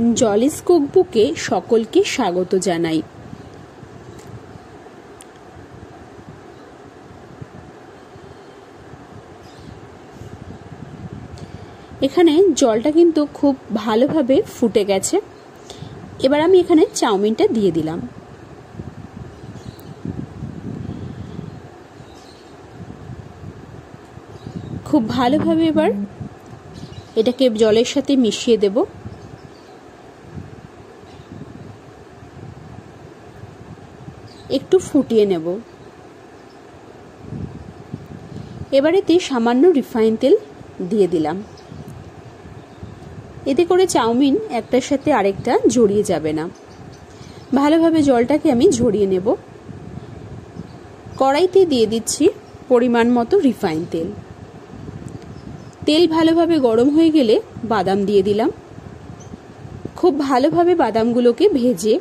জলিস কুকবুকে সকলকে স্বাগত জানাই। এখানে জলটা কিন্তু খুব ভালোভাবে ফুটে গেছে। এবার আমি এখানে চাউমিনটা দিয়ে দিলাম। খুব ভালোভাবে এবার এটাকে জলের সাথে মিশিয়ে দেব। একটু ফুটিয়ে নেব। এবার এতে সামান্য রিফাইন তেল দিয়ে দিলাম। এতে করে চাউমিন একটার সাথে আরেকটা জড়িয়ে যাবে না। ভালোভাবে জলটাকে আমি ঝরিয়ে নেব। কড়াইতে দিয়ে দিচ্ছি পরিমাণ মতো রিফাইন তেল। তেল ভালোভাবে গরম হয়ে গেলে বাদাম দিয়ে দিলাম। খুব ভালোভাবে বাদামগুলোকে ভেজে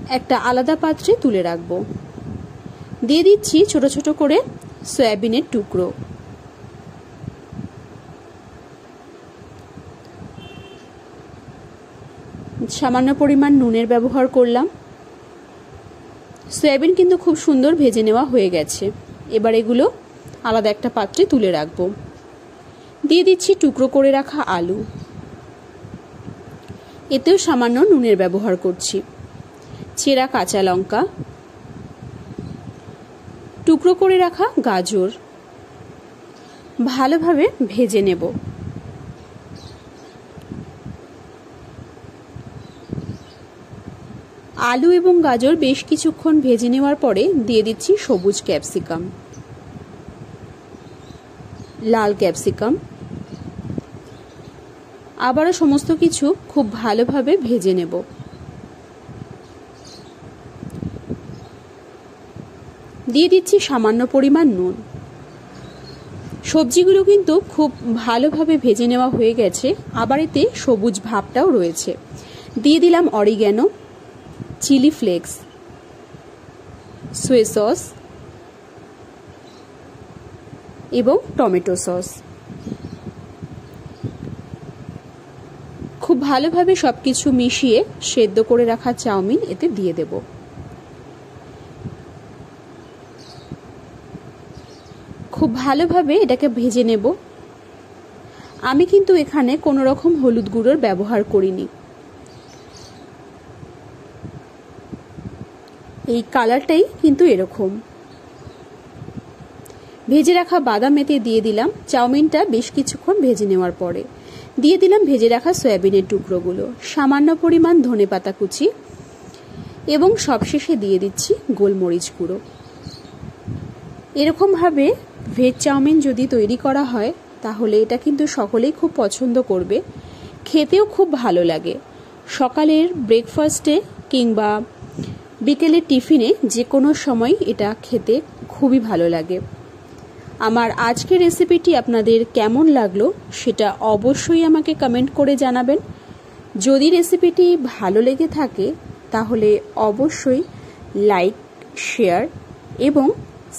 একটা আলাদা পাত্রে তুলে রাখব। দিয়ে দিচ্ছি ছোট ছোট করে সয়াবিনের টুকরো। সামান্য পরিমাণ নুনের ব্যবহার করলাম। সয়াবিন কিন্তু খুব সুন্দর ভেজে নেওয়া হয়ে গেছে। এবার এগুলো আলাদা একটা পাত্রে তুলে রাখব। দিয়ে দিচ্ছি টুকরো করে রাখা আলু। এতেও সামান্য নুনের ব্যবহার করছি। চেরা কাঁচা লঙ্কা, টুকরো করে রাখা গাজর ভালোভাবে ভেজে নেব। আলু এবং গাজর বেশ কিছুক্ষণ ভেজে নেওয়ার পরে দিয়ে দিচ্ছি সবুজ ক্যাপসিকাম, লাল ক্যাপসিকাম। আবারও সমস্ত কিছু খুব ভালোভাবে ভেজে নেব। দিয়ে দিচ্ছি সামান্য পরিমাণ নুন। সবজিগুলো কিন্তু খুব ভালোভাবে ভেজে নেওয়া হয়ে গেছে। আবার এতে সবুজ ভাবটাও রয়েছে। দিয়ে দিলাম oregano, chilli flakes, soya sauce এবং টমেটো সস। খুব ভালোভাবে সবকিছু মিশিয়ে সেদ্ধ করে রাখা চাউমিন এতে দিয়ে দেব। খুব ভালোভাবে এটাকে ভেজে নেব। আমি কিন্তু এখানে কোনো রকম হলুদ গুঁড়োর ব্যবহার করিনি। এই কালারটাই কিন্তু এরকম। ভেজে রাখা বাদাম এতে দিয়ে দিলাম। চাউমিনটা বেশ কিছুক্ষণ ভেজে নেওয়ার পরে দিয়ে দিলাম ভেজে রাখা সয়াবিনের টুকরোগুলো, সামান্য পরিমাণ ধনেপাতা কুচি এবং সবশেষে দিয়ে দিচ্ছি গোলমরিচ গুঁড়ো। এরকমভাবে ভেজ চাউমিন যদি তৈরি করা হয় তাহলে এটা কিন্তু সকলেই খুব পছন্দ করবে। খেতেও খুব ভালো লাগে। সকালের ব্রেকফাস্টে কিংবা বিকেলের টিফিনে যে কোনো সময় এটা খেতে খুবই ভালো লাগে। আমার আজকের রেসিপিটি আপনাদের কেমন লাগলো সেটা অবশ্যই আমাকে কমেন্ট করে জানাবেন। যদি রেসিপিটি ভালো লেগে থাকে তাহলে অবশ্যই লাইক, শেয়ার এবং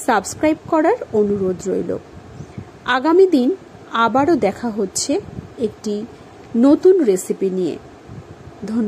সাবস্ক্রাইব করার অনুরোধ রইল। আগামী দিন আবারও দেখা হচ্ছে একটি নতুন রেসিপি নিয়ে। ধন্যবাদ।